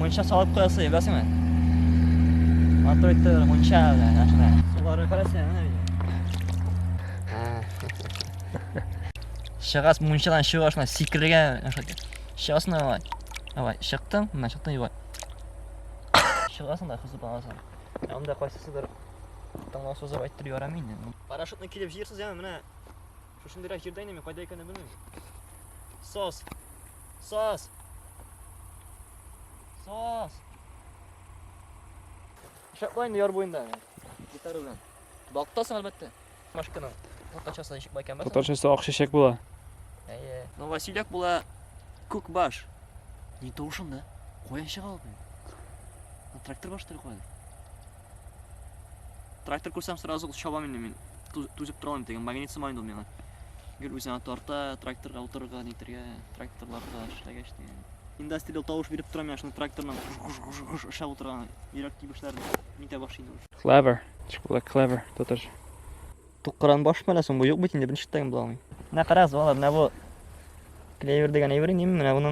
Muncha solib qo'yasiz, bilasizmi? Motor muncha bilan shuna. Suvlarni qarasang, mana bu. Shag'as munchadan shiv shuna sikirgan o'sha. Shag'asni voy. Voy, chiqdim, mana chiqdim voy. Shag'asni xizib olasan. Unda qo'ysizlar. Tamam so'zib ayttirib yoramaydi. Parashutni kelib yersiz ham mana. Shunday yerda inmay qayda ekanini bilmayman. Sos. Sos. Sos. Shaqlayın yor bo'yinda. Gitar bilan. Balqtasan albatta. Mashqani. To'rtachasi eshik ekan bas. To'rtachasi oq shishak bo'la. No Vasilyak bo'la Ko'kbash. Не to'shin da. Qo'yan shag'al qo'y. Traktor boshtirib qo'ydi. Traktor ko'rsam сразу shobaman men. Tuzib turaman degan magnit samaydi men. Gel o'zini torta, traktor o'tirgan nitrga, traktorlarda ishlagashdi. Industrial tovush berib turaman shuni traktordan ushlab o'tirgan yurak tibishlarni mita boshlaydi. Clever. Chiqla clever. To'rtacha. To'qqaran bosh malasin bu yo'q bitinda birinchi tagan bilmayman. Mana qarasiz, mana buna bu clever degan evring nima? Mana buni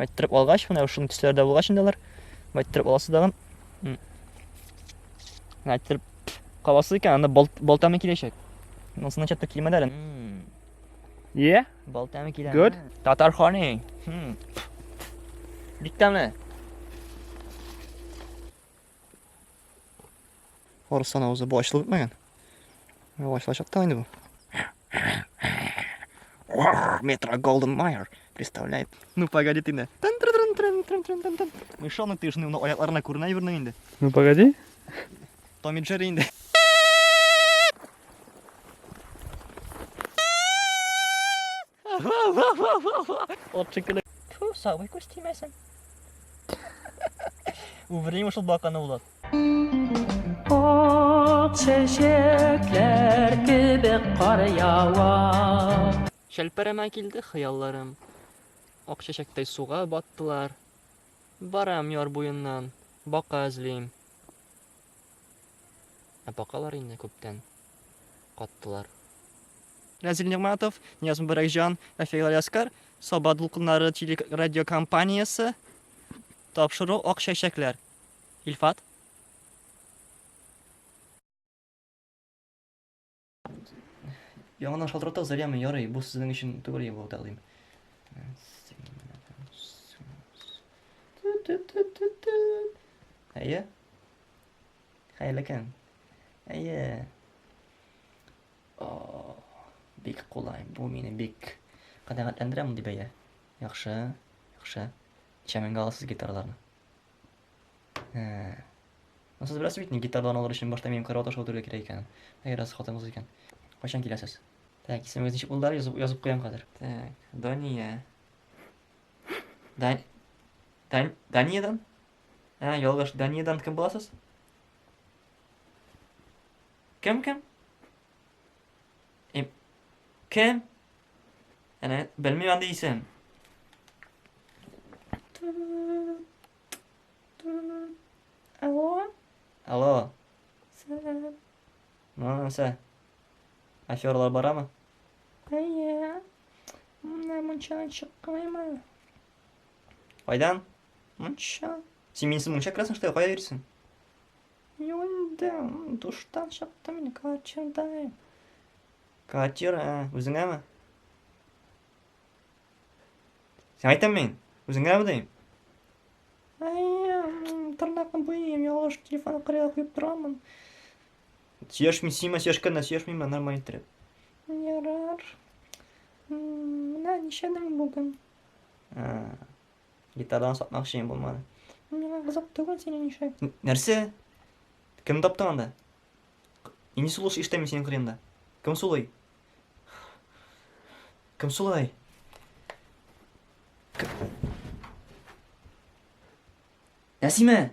ayttirib olgaч, mana shuni tuslarda bo'lgaч indalar. Ayttirib olasiz degan. Ayttirib qavasiz ekan, unda boltami kelishak. Nasıl chatda kelmadilar. Yeah? Boltami keladi. Good. Tatarxoni. Bittami? Orasana o'zi boshlanib bitmagan. Boshlashaqda endi bu. Metro Golden Mayer представляет. Ну погоди ты, да. Мышонок ты ж ну аякларына күренәвернең инде. Ну погоди. Том и Джерри инде. От шикеле. Фу, сабый күстимәсен. Уврим ушул баканы булат. Çiçekler gibi kar yağar. Şelpereme kildi hıyallarım. Ak çiçektey suğa battılar. Baram yar boyundan, baka izleyim. Bakalar indi köpten. Kattılar. Razil Nigmatov, Niyaz Barakjan, Rafael Alyaskar, Soba Dulkınları Radyo Kampanyası topşırı ak çiçekler. İlfat. Яңадан шалтыратып зарямен ярый, бу сезнең өчен түгел бу тәкъдим. Әйе. Хәерле көн. Әйе. Бик кулай, бу мине бик канәгатьләндерә монда бәя. Яхшы, яхшы. Чәмәнгә аласыз гитараларны. Насыз беләсез бит, гитардан алыр өчен башта минем карават аша утырырга кирәк икән. Әгәр аз хатыңыз икән. Кайчан киләсез? Так, исемегез ничек булды? Язып куям хәзер. Так, Дания. Даниядан? Ялгыш, Даниядан кем буласыз? Кем? Кем? Әнә, белмим анда исем. Алло. Нәрсә? Аферлар барамы? Әйе. Менә мунчадан чыкмыймы? Кайдан? Мунча. Син минсез мунча керәсең, что кая йөрисең? Юнда, душтан чыктым, мин качырдым. Катер, үзеңәме? Син әйтәм мин, үзеңәме дим? Әйе, тырнакны буйым, ялгыш телефон кырыга куеп торамын. Съешь сима, съешь кына, съешь мима, нормально иттереп. Ярар. Менә ничәдән бүген? Гитарадан сатмакчы булмады. Миңа кызык түгел синең ишек. Нәрсә? Кем таптың анда? Инде сулыш иштәми синең кырында. Кем сулый? Кем сулай? Нәсимә!